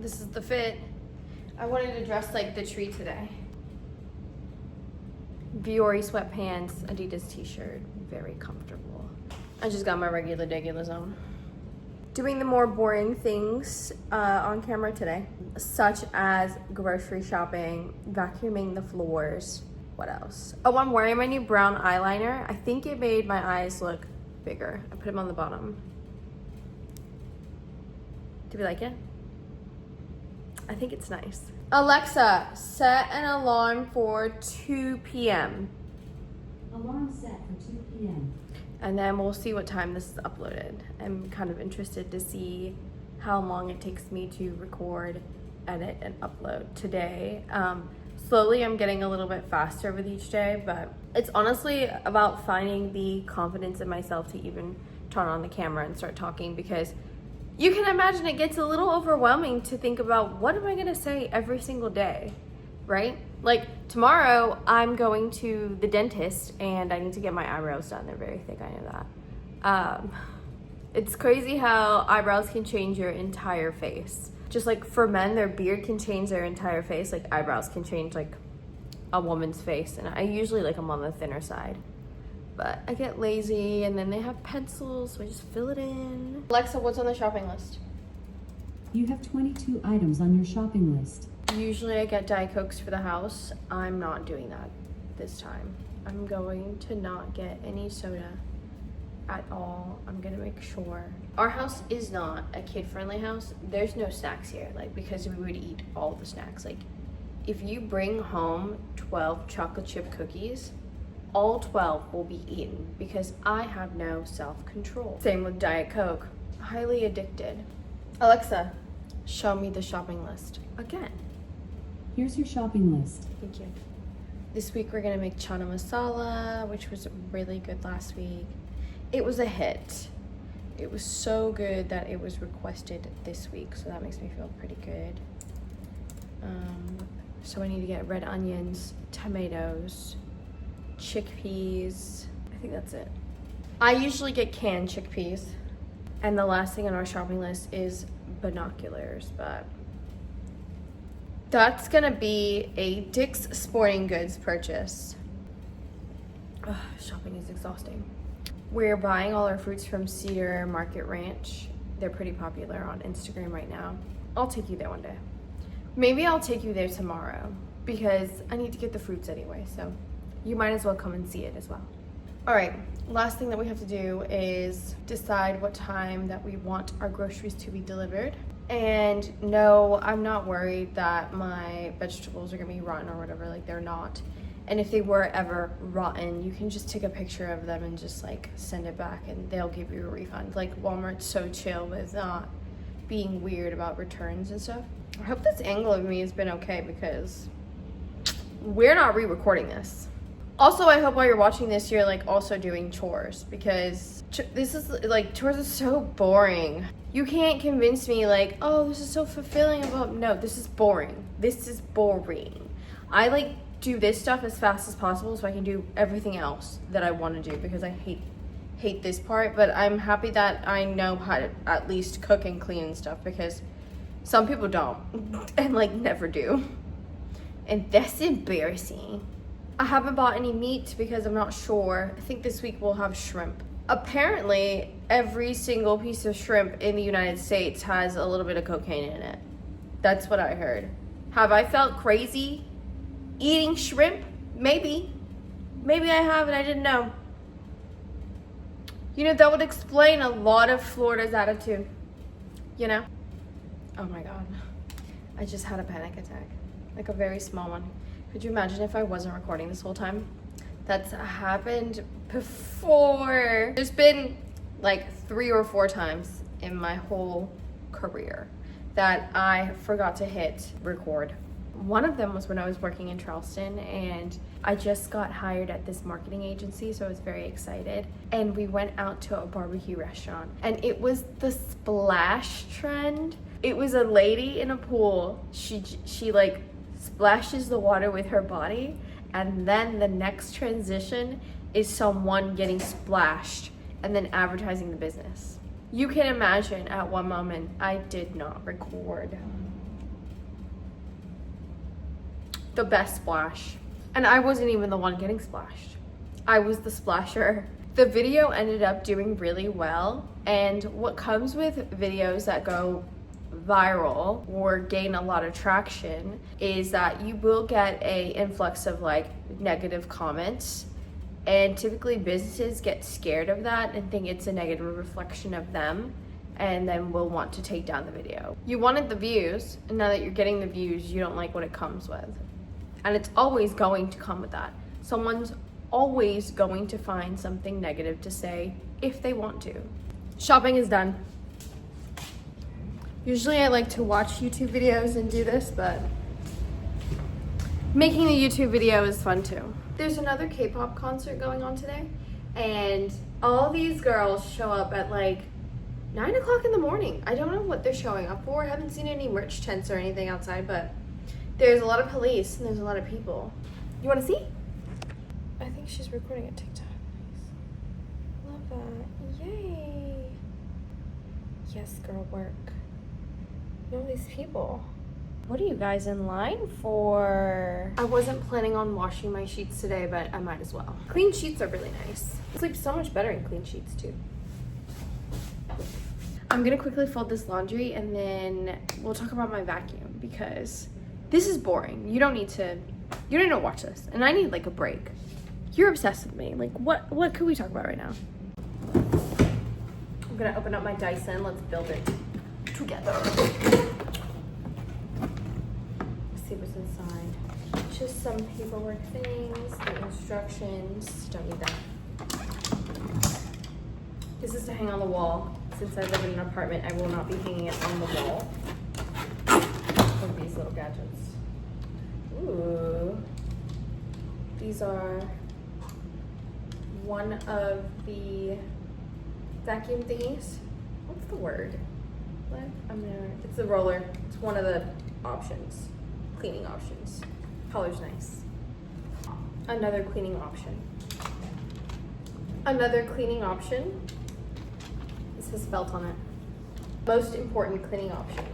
This is the fit. I wanted to dress like the tree today. Viore sweatpants, Adidas t-shirt, very comfortable. I just got my regular zone. Doing the more boring things on camera today, such as grocery shopping, vacuuming the floors. What else? Oh, I'm wearing my new brown eyeliner. I think it made my eyes look bigger. I put them on the bottom. Do we like it? I think it's nice. Alexa, set an alarm for 2 p.m. Alarm set for 2 p.m. And then we'll see what time this is uploaded. I'm kind of interested to see how long it takes me to record, edit, and upload today. Slowly, I'm getting a little bit faster with each day, but it's honestly about finding the confidence in myself to even turn on the camera and start talking, because you can imagine it gets a little overwhelming to think about what am I gonna say every single day, right? Like tomorrow I'm going to the dentist and I need to get my eyebrows done. They're very thick, I know that. It's crazy how eyebrows can change your entire face. Just like for men, their beard can change their entire face, like eyebrows can change like a woman's face. And I usually like them on the thinner side. But I get lazy, and then they have pencils, so I just fill it in. Alexa, what's on the shopping list? You have 22 items on your shopping list. Usually I get Diet Cokes for the house. I'm not doing that this time. I'm going to not get any soda at all. I'm gonna make sure. Our house is not a kid-friendly house. There's no snacks here, like, because we would eat all the snacks. Like, if you bring home 12 chocolate chip cookies, all 12 will be eaten because I have no self-control. Same with Diet Coke. Highly addicted. Alexa, show me the shopping list again. Here's your shopping list. Thank you. This week we're gonna make chana masala, which was really good last week. It was a hit. It was so good that it was requested this week, so that makes me feel pretty good. So I need to get red onions, tomatoes, chickpeas. I think that's it. I usually get canned chickpeas. And the last thing on our shopping list is binoculars, but that's gonna be a Dick's Sporting Goods purchase. Ugh, shopping is exhausting. We're buying all our fruits from Cedar Market Ranch. They're pretty popular on Instagram right now. I'll take you there one day. Maybe I'll take you there tomorrow because I need to get the fruits anyway, so you might as well come and see it as well. All right, last thing that we have to do is decide what time that we want our groceries to be delivered. And no, I'm not worried that my vegetables are gonna be rotten or whatever, like they're not. And if they were ever rotten, you can just take a picture of them and just like send it back and they'll give you a refund. Like Walmart's so chill with not being weird about returns and stuff. I hope this angle of me has been okay because we're not re-recording this. Also, I hope while you're watching this, you're like also doing chores because this is like, chores are so boring. You can't convince me like, oh, this is so fulfilling about, no, this is boring. This is boring. I like do this stuff as fast as possible so I can do everything else that I want to do because I hate this part, but I'm happy that I know how to at least cook and clean and stuff because some people don't and like never do. And that's embarrassing. I haven't bought any meat because I'm not sure. I think this week we'll have shrimp. Apparently, every single piece of shrimp in the United States has a little bit of cocaine in it. That's what I heard. Have I felt crazy eating shrimp? Maybe. Maybe I have and I didn't know. You know, that would explain a lot of Florida's attitude. You know? Oh my God. I just had a panic attack. Like a very small one. Could you imagine if I wasn't recording this whole time? That's happened before. There's been like 3 or 4 times in my whole career that I forgot to hit record. One of them was when I was working in Charleston and I just got hired at this marketing agency, so I was very excited. And we went out to a barbecue restaurant and it was the splash trend. It was a lady in a pool. She like splashes the water with her body, and then the next transition is someone getting splashed and then advertising the business. You can imagine at one moment I did not record the best splash. And I wasn't even the one getting splashed. I was the splasher. The video ended up doing really well, and what comes with videos that go viral or gain a lot of traction is that you will get a influx of like negative comments, and typically businesses get scared of that and think it's a negative reflection of them, and then will want to take down the video. You wanted the views, and now that you're getting the views, you don't like what it comes with. And it's always going to come with that. Someone's always going to find something negative to say if they want to. Shopping is done. Usually I like to watch YouTube videos and do this, but making the YouTube video is fun too. There's another K-pop concert going on today, and all these girls show up at like 9 o'clock in the morning. I don't know what they're showing up for. I haven't seen any merch tents or anything outside, but there's a lot of police and there's a lot of people. You want to see? I think she's recording a TikTok. Nice. Love that. Yay. Yes, girl, work. All these people. What are you guys in line for? I wasn't planning on washing my sheets today, but I might as well. Clean sheets are really nice. I sleep so much better in clean sheets too. I'm gonna quickly fold this laundry and then we'll talk about my vacuum because this is boring. You don't need to watch this. And I need like a break. You're obsessed with me. Like what could we talk about right now? I'm gonna open up my Dyson. Let's build it together. Let's see what's inside. Just some paperwork things, the instructions. Don't need that. This is to hang on the wall. Since I live in an apartment, I will not be hanging it on the wall. With these little gadgets. Ooh. These are one of the vacuum thingies. What's the word? What? It's the roller. It's one of the options. Cleaning options. Color's nice. Another cleaning option. Another cleaning option. This has felt on it. Most important cleaning option.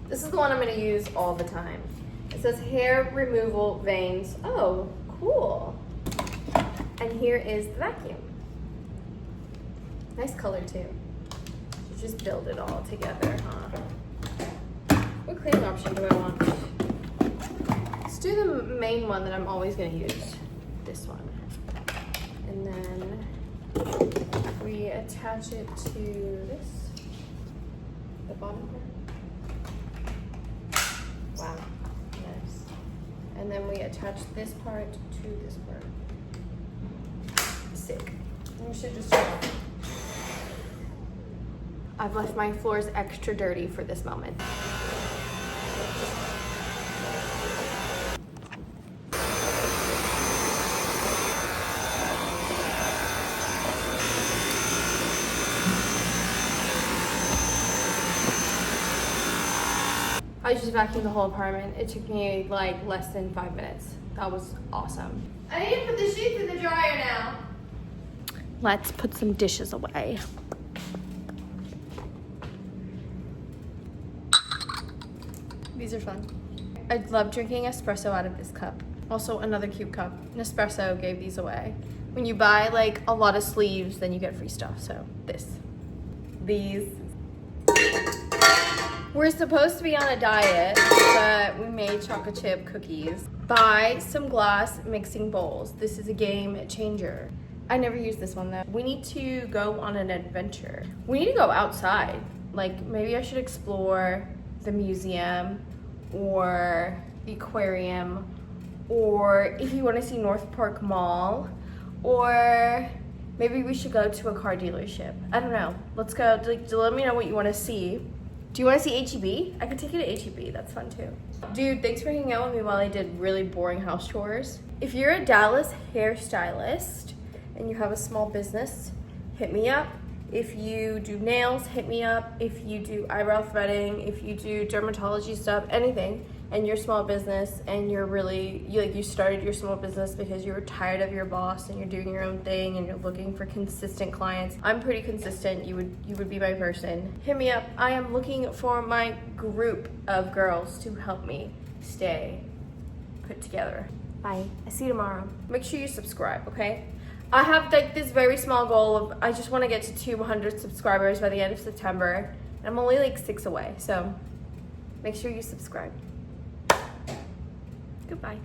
This is the one I'm going to use all the time. It says hair removal veins. Oh, cool. And here is the vacuum. Nice color too. You just build it all together, huh? What cleaning option do I want? Let's do the main one that I'm always going to use. This one. And then we attach it to this, the bottom part. Wow, nice. And then we attach this part to this part. Sick. You should just try it. I've left my floors extra dirty for this moment. I just vacuumed the whole apartment. It took me like less than 5 minutes. That was awesome. I need to put the sheets in the dryer now. Let's put some dishes away. These are fun. I love drinking espresso out of this cup. Also another cute cup. Nespresso gave these away. When you buy like a lot of sleeves, then you get free stuff. So these. We're supposed to be on a diet, but we made chocolate chip cookies. Buy some glass mixing bowls. This is a game changer. I never used this one though. We need to go on an adventure. We need to go outside. Like maybe I should explore the museum or the aquarium, or if you want to see North Park Mall, or maybe we should go to a car dealership. I don't know. Let's go. Let me know what you want to see. Do you want to see H-E-B? I could take you to H-E-B. That's fun too. Dude, thanks for hanging out with me while I did really boring house chores. If you're a Dallas hairstylist and you have a small business, hit me up. If you do nails, hit me up. If you do eyebrow threading, if you do dermatology stuff, anything, and you're a small business and you started your small business because you were tired of your boss and you're doing your own thing and you're looking for consistent clients. I'm pretty consistent. You would be my person. Hit me up. I am looking for my group of girls to help me stay put together. Bye. I see you tomorrow. Make sure you subscribe, okay? I have like this very small goal of I just want to get to 200 subscribers by the end of September. And I'm only like 6 away, so make sure you subscribe. Goodbye.